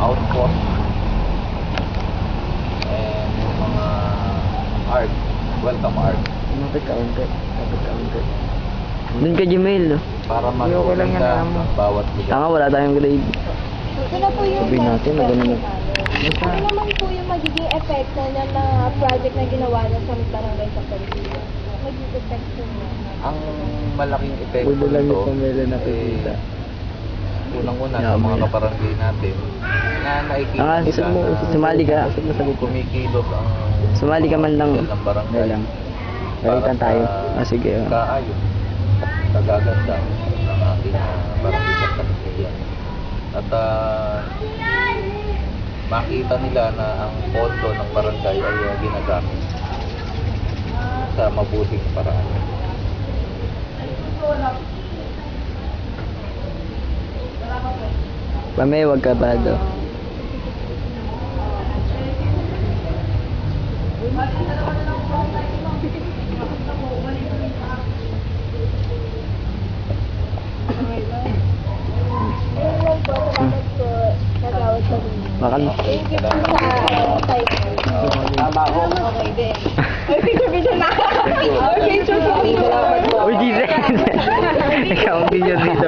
outpost, and yung mga art, welcome art. Kapit kaunti. Kapit kaunti. Doon ka Gmail, no? Para Hindi, okay lang yan, maganda alam mo. ang bawat lugar. Tanga, wala tayong grade. Ito na po yung Sabihin natin na ganun. Ano naman po yung magiging epekto ng mga project na ginawa na sa barangay sa Pilipinas? Magiging epekto niya. Ang malaking epekto Pulo lang nito, yung pamela na pipita. unang-una sa Yeah, mga boy. kabarangay natin na nakikita Ah, nila sumali ka. kumikilos ang Sumali ka man lang. ng barangay. Dahil lang. Balikan tayo. Ah, sige. Kaayos, kagaganda ng ating barangay sa Pilipinas. At makita nila na ang pondo ng barangay ay ginagamit sa mabuting paraan. Pamay, wag ka ba daw? Ayun lang po, salamat po. Nagawad sa inyo. Bakal. Thank you po sa title. Tama ako. Okay din. Ay, picture na. Or picture po. Uy, Jesus! Ikaw ang video dito.